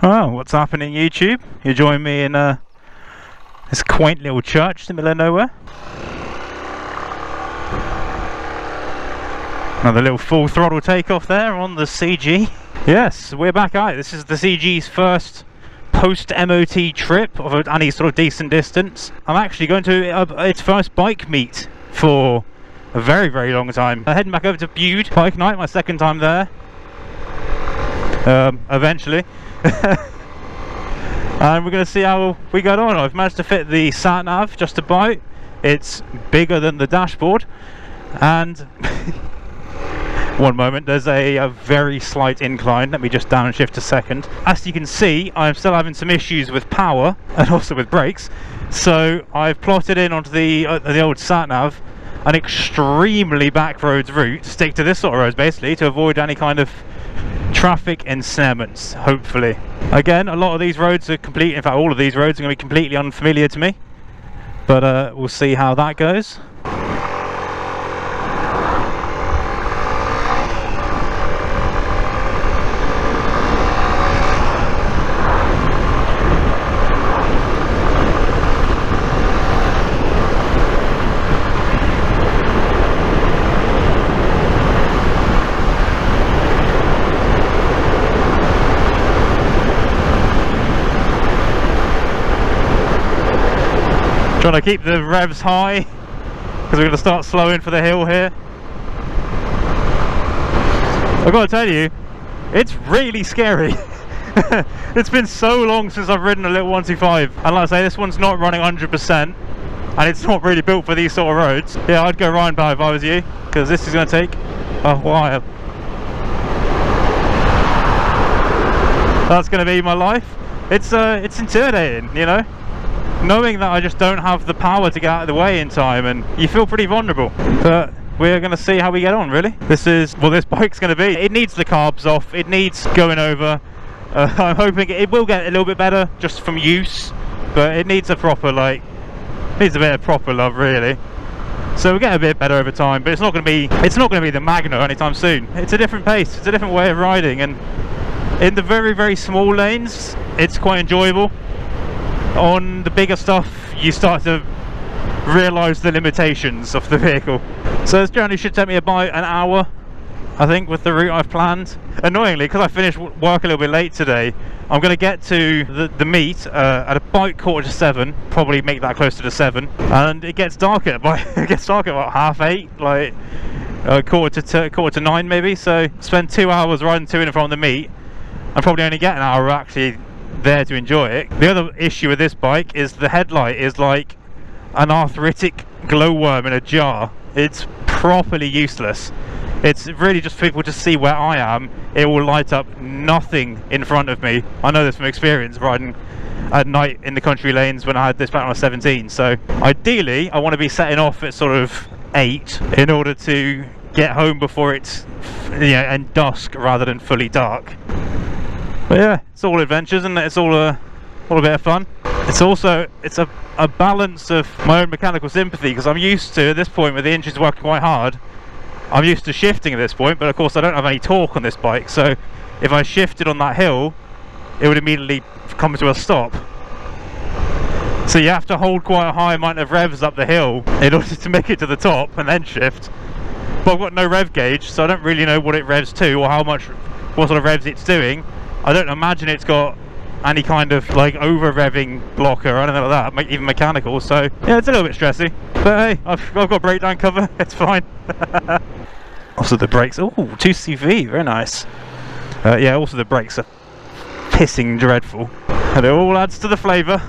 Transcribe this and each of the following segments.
Oh, what's happening YouTube? You join me in this quaint little church in the middle of nowhere. Another little full throttle takeoff there on the CG. Yes, we're back out. This is the CG's first post-MOT trip of any sort of decent distance. I'm actually going to its first bike meet for a very, very long time. I'm heading back over to Bude bike night, my second time there. Eventually. And we're going to see how we get on. I've managed to fit the sat-nav just about. It's bigger than the dashboard, and one moment, there's a very slight incline. Let me just downshift a second. As you can see, I'm still having some issues with power and also with brakes, so I've plotted in onto the old sat-nav an extremely backroads route to stick to this sort of roads, basically, to avoid any kind of traffic ensnarements, hopefully. Again, a lot of these roads are complete, in fact all of these roads are going to be completely unfamiliar to me, but we'll see how that goes. Trying to keep the revs high because we're going to start slowing for the hill here. I've got to tell you, it's really scary. It's been so long since I've ridden a little 125, and like I say, this one's not running 100% and it's not really built for these sort of roads. Yeah, I'd go Ryan Power if I was you, because this is going to take a while. That's going to be my life. It's intimidating, you know, knowing that I just don't have the power to get out of the way in time, and you feel pretty vulnerable. But we're going to see how we get on, really. This is what this bike's going to be. It needs the carbs off, it needs going over. I'm hoping it will get a little bit better just from use, but it needs a proper, needs a bit of proper love, really. So we'll get a bit better over time, but it's not going to be the Magna anytime soon. It's a different pace, it's a different way of riding, and in the very, very small lanes, it's quite enjoyable. On the bigger stuff, you start to realise the limitations of the vehicle. So this journey should take me about an hour, I think, with the route I've planned. Annoyingly, because I finished work a little bit late today, I'm going to get to the meet at about 6:45, probably make that closer to 7, and it gets dark at about it gets dark at about 8:30, like quarter to 9 maybe. So spend 2 hours riding to and from the meet, and probably only get an hour actually there to enjoy it. The other issue with this bike is the headlight is like an arthritic glowworm in a jar. It's properly useless. It's really just for people to see where I am. It will light up nothing in front of me. I know this from experience riding at night in the country lanes when I had this back when I was 17. So ideally I want to be setting off at sort of 8 in order to get home before it's, you know, and dusk rather than fully dark. But yeah, it's all adventures, and it's all a bit of fun. It's a balance of my own mechanical sympathy, because I'm used to, at this point, with the engines working quite hard, I'm used to shifting at this point, but of course I don't have any torque on this bike, so if I shifted on that hill, it would immediately come to a stop. So you have to hold quite a high amount of revs up the hill in order to make it to the top and then shift. But I've got no rev gauge, so I don't really know what it revs to or what sort of revs it's doing. I don't imagine it's got any kind of over revving blocker or anything like that, even mechanical. So yeah, it's a little bit stressy, but hey, I've got breakdown cover, it's fine. Also the brakes, oh, 2CV, very nice. Yeah, also the brakes are pissing dreadful, and it all adds to the flavour.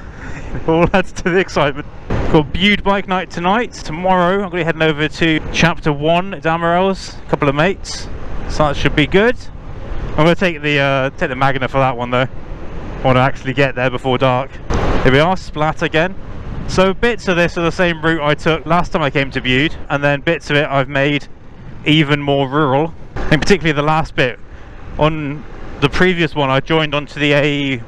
It all adds to the excitement. Got Bude bike night tonight. Tomorrow I'm going to be heading over to Chapter 1 at Damarel's, a couple of mates, so that should be good. I'm going to take the Magna for that one though. I want to actually get there before dark. Here we are, Splat again. So bits of this are the same route I took last time I came to Bude, and then bits of it I've made even more rural. And particularly the last bit. On the previous one I joined onto the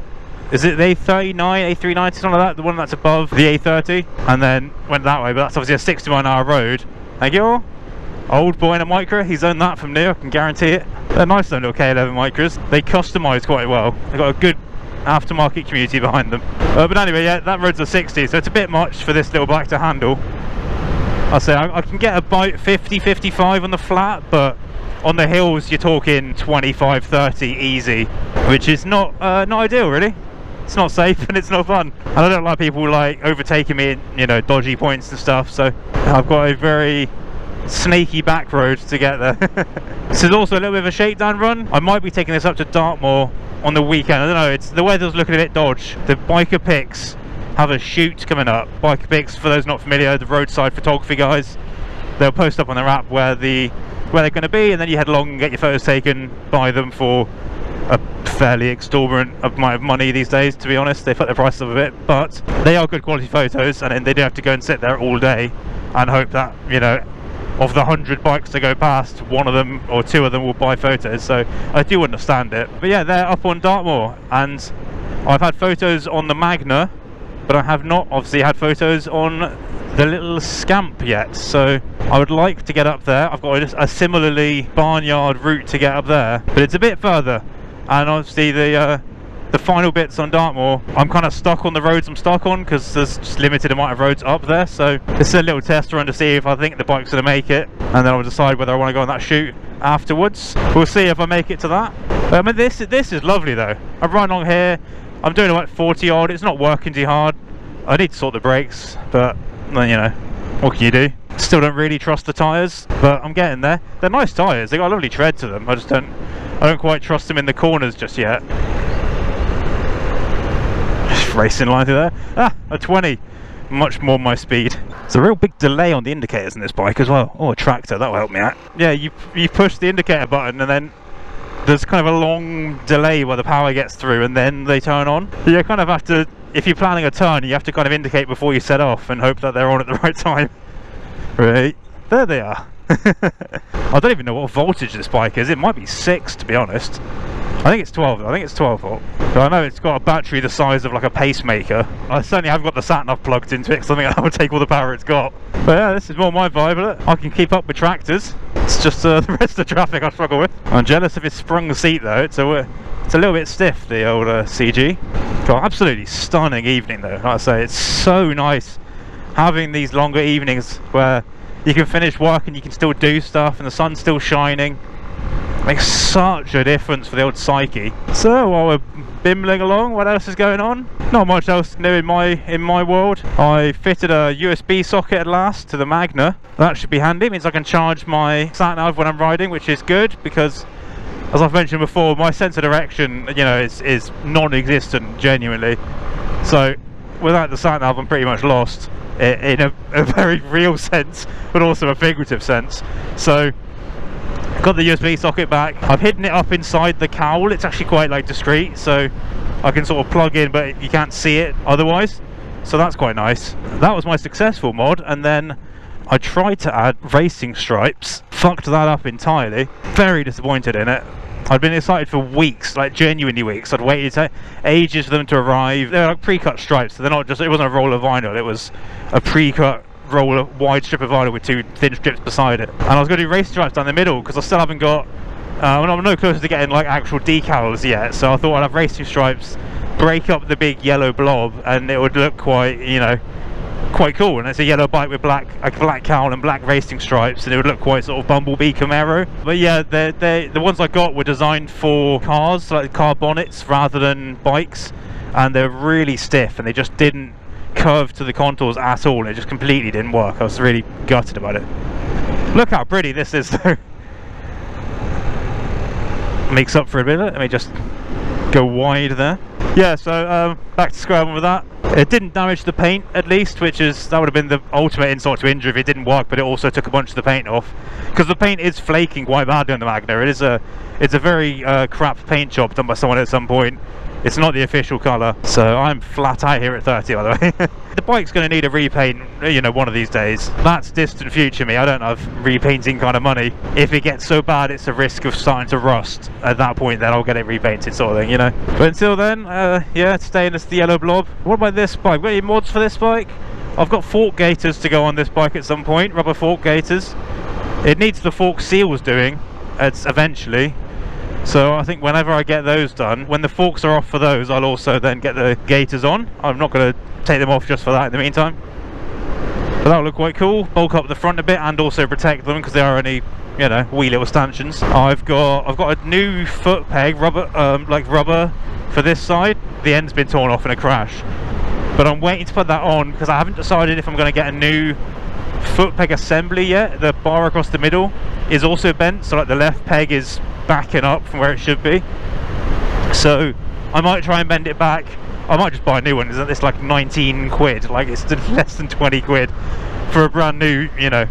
is it the A39, A390, something like that, the one that's above the A30, and then went that way, but that's obviously a 60 mile an hour road. Thank you all. Old boy in a micro, he's owned that from new, I can guarantee it. They're nice little K11 micros. They customise quite well. They've got a good aftermarket community behind them. But anyway, yeah, that road's a 60, so it's a bit much for this little bike to handle. I'll say I can get about 50, 55 on the flat, but on the hills you're talking 25, 30 easy, which is not ideal really. It's not safe and it's not fun. And I don't like people like overtaking me in, you know, dodgy points and stuff, so I've got a very snaky back road to get there. This is also a little bit of a shakedown run. I might be taking this up to Dartmoor on the weekend. I don't know, the weather's looking a bit dodgy. The biker pics have a shoot coming up. Biker pics, for those not familiar, the roadside photography guys, they'll post up on their app where they're going to be, and then you head along and get your photos taken by them for a fairly exorbitant amount of money these days, to be honest. They put the price up a bit, but they are good quality photos, and then they do have to go and sit there all day and hope that, you know, of the 100 bikes that go past, one of them or two of them will buy photos. So I do understand it. But yeah, they're up on Dartmoor, and I've had photos on the Magna, but I have not obviously had photos on the little Scamp yet, so I would like to get up there. I've got a similarly barnyard route to get up there, but it's a bit further, and obviously the final bits on Dartmoor, I'm kind of stuck on the roads I'm stuck on because there's just limited amount of roads up there. So this is a little test run to see if I think the bike's going to make it, and then I'll decide whether I want to go on that shoot afterwards. We'll see if I make it to that. I mean, this is lovely though. I'm running along here, I'm doing about 40 odd, it's not working too hard. I need to sort the brakes, but you know, what can you do? Still don't really trust the tyres, but I'm getting there. They're nice tyres, they got a lovely tread to them. I don't quite trust them in the corners just yet. Just racing line through there. Ah, a 20, much more my speed. There's a real big delay on the indicators in this bike as well. Oh, a tractor, that will help me out. Yeah, you push the indicator button and then there's kind of a long delay where the power gets through and then they turn on. You kind of have to, if you're planning a turn, you have to kind of indicate before you set off and hope that they're on at the right time. Right, there they are. I don't even know what voltage this bike is. It might be 6, to be honest. I think it's 12. I think it's 12 volt. But I know it's got a battery the size of like a pacemaker. I certainly haven't got the sat-nav plugged into it because I think that would take all the power it's got. But yeah, this is more my vibe. Look, I can keep up with tractors. It's just the rest of the traffic I struggle with. I'm jealous of its sprung seat though. It's a little bit stiff, the old CG. Got absolutely stunning evening though. Like I say, it's so nice having these longer evenings where you can finish work and you can still do stuff and the sun's still shining. Makes such a difference for the old psyche. So while we're bimbling along, what else is going on? Not much else new in my world. I fitted a USB socket at last to the Magna. That should be handy. It means I can charge my sat-nav when I'm riding, which is good because, as I've mentioned before, my sense of direction, you know, is non-existent genuinely. So without the sat-nav, I'm pretty much lost in a very real sense, but also a figurative sense. So got the USB socket back. I've hidden it up inside the cowl. It's actually quite like discreet, so I can sort of plug in but you can't see it otherwise, so that's quite nice. That was my successful mod, and then I tried to add racing stripes, fucked that up entirely. Very disappointed in it. I'd been excited for weeks, like genuinely weeks. I'd waited ages for them to arrive. They're like pre-cut stripes, so they're not just, it wasn't a roll of vinyl, it was a pre-cut roll of wide strip of vinyl with 2 thin strips beside it. And I was going to do race stripes down the middle because I still haven't got I'm no closer to getting like actual decals yet, so I thought I'd have racing stripes, break up the big yellow blob, and it would look quite, you know, quite cool. And it's a yellow bike with black cowl and black racing stripes, and it would look quite sort of Bumblebee Camaro. But yeah, the ones I got were designed for cars, like car bonnets rather than bikes, and they're really stiff and they just didn't curve to the contours at all. It just completely didn't work. I was really gutted about it. Look how pretty this is though. Makes up for a bit of it. Let me just go wide there. Yeah, so back to square one with that. It didn't damage the paint, at least, that would have been the ultimate insult to injury if it didn't work, but it also took a bunch of the paint off because the paint is flaking quite badly on the Magna. It's a very crap paint job done by someone at some point. It's not the official colour, so I'm flat out here at 30, by the way. The bike's going to need a repaint, you know, one of these days. That's distant future me. I don't have repainting kind of money. If it gets so bad it's a risk of starting to rust, at that point then I'll get it repainted, sort of thing, you know. But until then, yeah, staying as the yellow blob. What about this bike? Got any mods for this bike? I've got fork gaiters to go on this bike at some point, rubber fork gaiters. It needs the fork seals doing, eventually. So I think whenever I get those done, when the forks are off for those, I'll also then get the gaiters on. I'm not going to take them off just for that in the meantime. But that'll look quite cool. Bulk up the front a bit and also protect them because they are only, you know, wee little stanchions. I've got a new foot peg, rubber, like rubber for this side. The end's been torn off in a crash, but I'm waiting to put that on because I haven't decided if I'm going to get a new foot peg assembly yet. The bar across the middle is also bent, so like the left peg is backing up from where it should be. So I might try and bend it back. I might just buy a new one. Isn't this like 19 quid? Like it's less than 20 quid for a brand new, you know,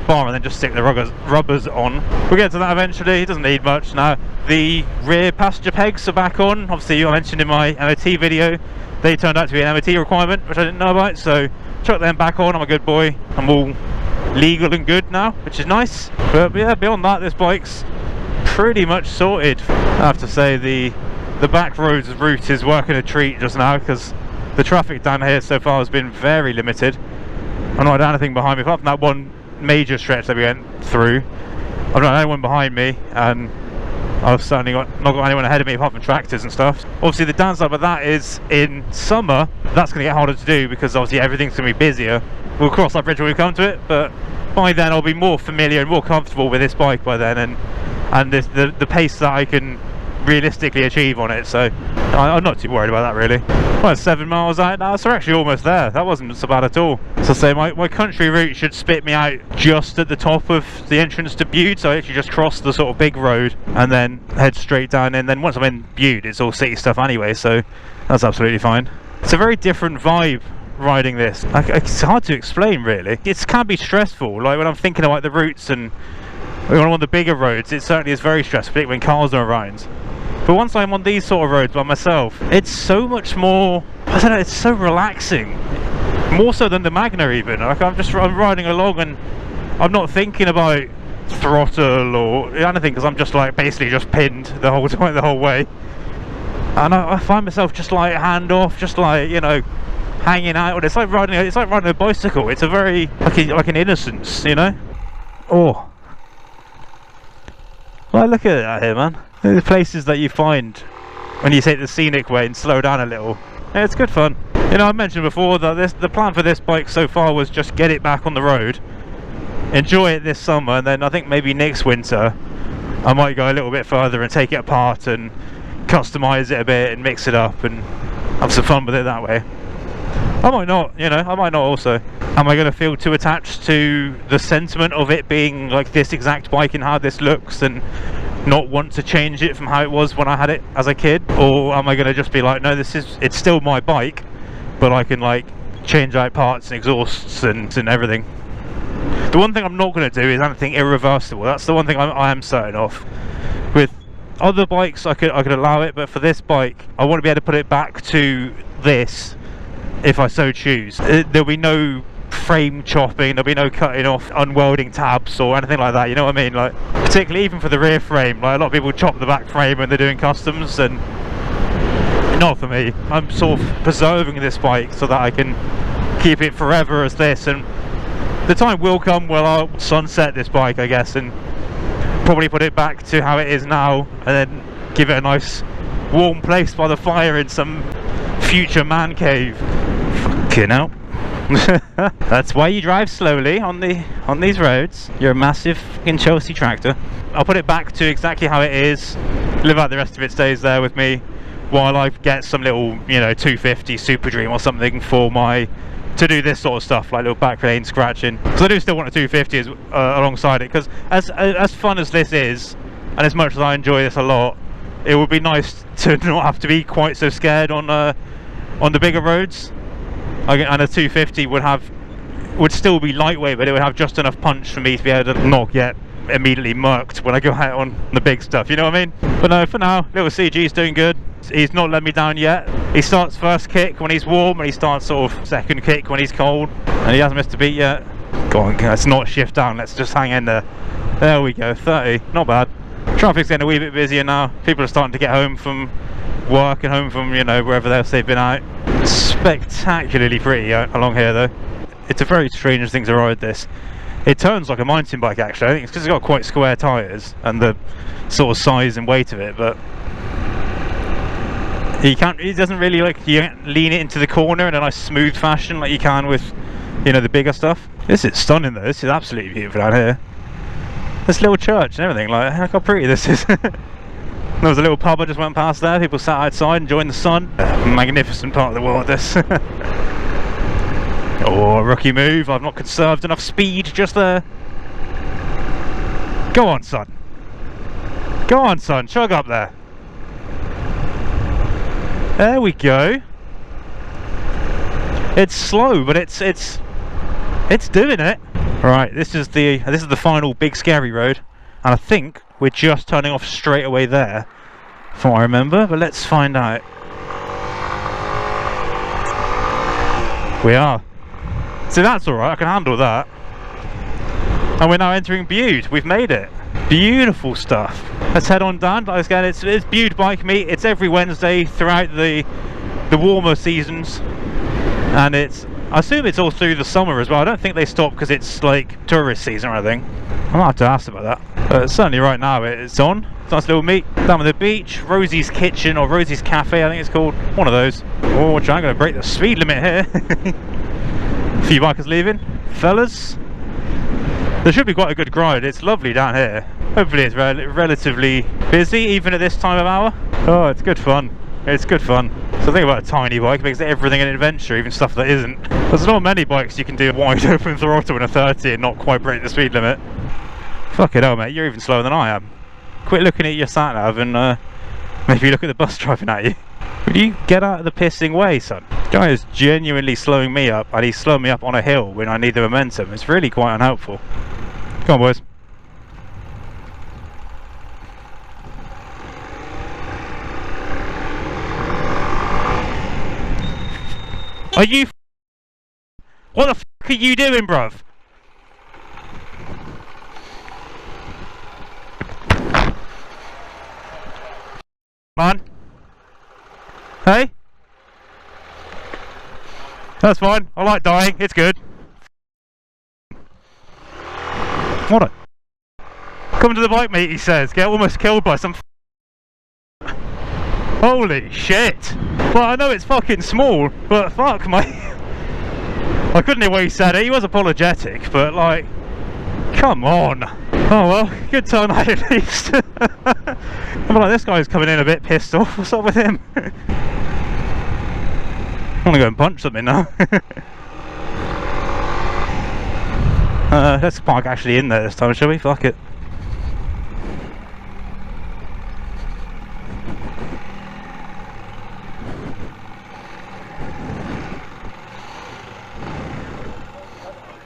bar, and then just stick the rubbers on. We'll get to that eventually. It doesn't need much. Now the rear passenger pegs are back on. Obviously I mentioned in my MOT video they turned out to be an MOT requirement, which I didn't know about, so chuck them back on. I'm a good boy. I'm all legal and good now, which is nice. But yeah, beyond that, this bike's pretty much sorted. I have to say the Backroads route is working a treat just now because the traffic down here so far has been very limited. I've not had anything behind me apart from that one major stretch that we went through. I've not had anyone behind me, and I've certainly not got anyone ahead of me apart from tractors and stuff. Obviously the downside of that is in summer that's going to get harder to do because obviously everything's going to be busier. We'll cross that bridge when we come to it, but by then I'll be more familiar and more comfortable with this bike by then, and the pace that I can realistically achieve on it, so I'm not too worried about that really. Well, it's 7 miles out now, so we're actually almost there. That wasn't so bad at all. So say my country route should spit me out just at the top of the entrance to Bude, so I actually just cross the sort of big road and then head straight down, and then once I'm in Bude it's all city stuff anyway, so that's absolutely fine. It's a very different vibe riding this. It's hard to explain really. It can be stressful, like when I'm thinking about the routes and when I'm on the bigger roads, it certainly is very stressful, particularly when cars are around. But once I'm on these sort of roads by myself, it's so much more, I don't know, it's so relaxing. More so than the Magna even. Like I'm riding along and I'm not thinking about throttle or anything because I'm just like basically just pinned the whole time, the whole way. And I find myself just like hand off, just like, you know, hanging out. It's like riding a bicycle. It's a very, like an innocence, you know? Oh. Well, look at that here, man. The places that you find when you take the scenic way and slow down a little. Yeah, it's good fun. You know, I mentioned before that the plan for this bike so far was just get it back on the road, enjoy it this summer, and then I think maybe next winter I might go a little bit further and take it apart and customize it a bit and mix it up and have some fun with it that way. I might not, you know, I might not also. Am I going to feel too attached to the sentiment of it being like this exact bike and how this looks and not want to change it from how it was when I had it as a kid? Or am I going to just be like, no, it's still my bike, but I can like change out parts and exhausts and everything. The one thing I'm not going to do is anything irreversible. That's the one thing I am certain of. With other bikes I could allow it, but for this bike I want to be able to put it back to this if I so choose. There'll be no frame chopping, there'll be no cutting off, unwelding tabs or anything like that, you know what I mean? Like, particularly even for the rear frame, like a lot of people chop the back frame when they're doing customs, and not for me. I'm sort of preserving this bike so that I can keep it forever as this, and the time will come where I'll sunset this bike, I guess, and probably put it back to how it is now, and then give it a nice warm place by the fire in some future man cave. Fucking hell. That's why you drive slowly on these roads. You're a massive fucking Chelsea tractor. I'll put it back to exactly how it is, live out the rest of its days there with me, while I get some little, you know, 250 Super Dream or something for to do this sort of stuff, like little back lane scratching. Because I do still want a 250 alongside it, because as fun as this is, and as much as I enjoy this a lot, it would be nice to not have to be quite so scared on the bigger roads. And a 250 would still be lightweight, but it would have just enough punch for me to be able to not get immediately murked when I go out on the big stuff, you know what I mean? But no, for now, little CG's doing good. He's not let me down yet. He starts first kick when he's warm, and he starts sort of second kick when he's cold, and he hasn't missed a beat yet. Go on, let's not shift down, let's just hang in there. There we go, 30, not bad. Traffic's getting a wee bit busier now. People are starting to get home from work and home from, you know, wherever else they've been out. Spectacularly pretty along here though. It's a very strange thing to ride this. It turns like a mountain bike actually. I think it's because it's got quite square tyres and the sort of size and weight of it, but it doesn't really, like, you can't lean it into the corner in a nice smooth fashion like you can with, you know, the bigger stuff. This is stunning though. This is absolutely beautiful down here. This little church and everything, like, look how pretty this is. There was a little pub I just went past there. People sat outside enjoying the sun. Magnificent part of the world, this. Oh, rookie move. I've not conserved enough speed just there. Go on, son. Go on, son. Chug up there. There we go. It's slow, but it's doing it. Right, this is the final big scary road, and I think we're just turning off straight away there, from what I remember. But let's find out. We are. So that's alright, I can handle that. And we're now entering Bude. We've made it. Beautiful stuff. Let's head on down. Like again, it's Bude Bike Meet. It's every Wednesday throughout the warmer seasons, and I assume it's all through the summer as well. I don't think they stop because it's like tourist season or anything. I might have to ask about that. But certainly right now it's on. Nice little meet down at the beach. Rosie's Kitchen or Rosie's Cafe, I think it's called. One of those. Oh, I'm going to break the speed limit here. A few bikers leaving. Fellas, there should be quite a good grind. It's lovely down here. Hopefully it's relatively busy even at this time of hour. Oh, it's good fun. It's good fun. So think about a tiny bike, makes everything an adventure, even stuff that isn't. There's not many bikes you can do wide open throttle in a 30 and not quite break the speed limit. Fuck it hell, mate, you're even slower than I am. Quit looking at your sat-nav and maybe look at the bus driving at you. Would you get out of the pissing way, son? The guy is genuinely slowing me up, and he's slowing me up on a hill when I need the momentum. It's really quite unhelpful. Come on, boys. Are you what the fuck are you doing, bruv? Man. Hey? That's fine. I like dying. It's good. What a... Come to the bike meet, he says. Get almost killed by some... Holy shit. Well, I know it's fucking small, but fuck, mate. I couldn't hear what he said. He was apologetic, but like... Come on. Oh well, good turn out at least. I'm like, this guy's coming in a bit pissed off. What's up with him? I want to go and punch something now. Let's park actually in there this time, shall we? Fuck it.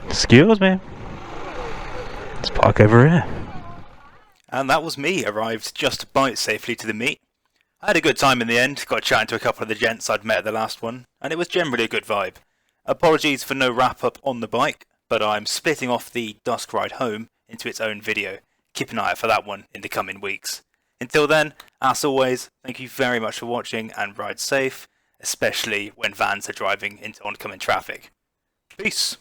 Excuse me. Let's park over here. And that was me, arrived just a bite safely to the meet. I had a good time in the end, got chatting to a couple of the gents I'd met at the last one, and it was generally a good vibe. Apologies for no wrap up on the bike, but I'm splitting off the dusk ride home into its own video. Keep an eye out for that one in the coming weeks. Until then, as always, thank you very much for watching and ride safe, especially when vans are driving into oncoming traffic. Peace!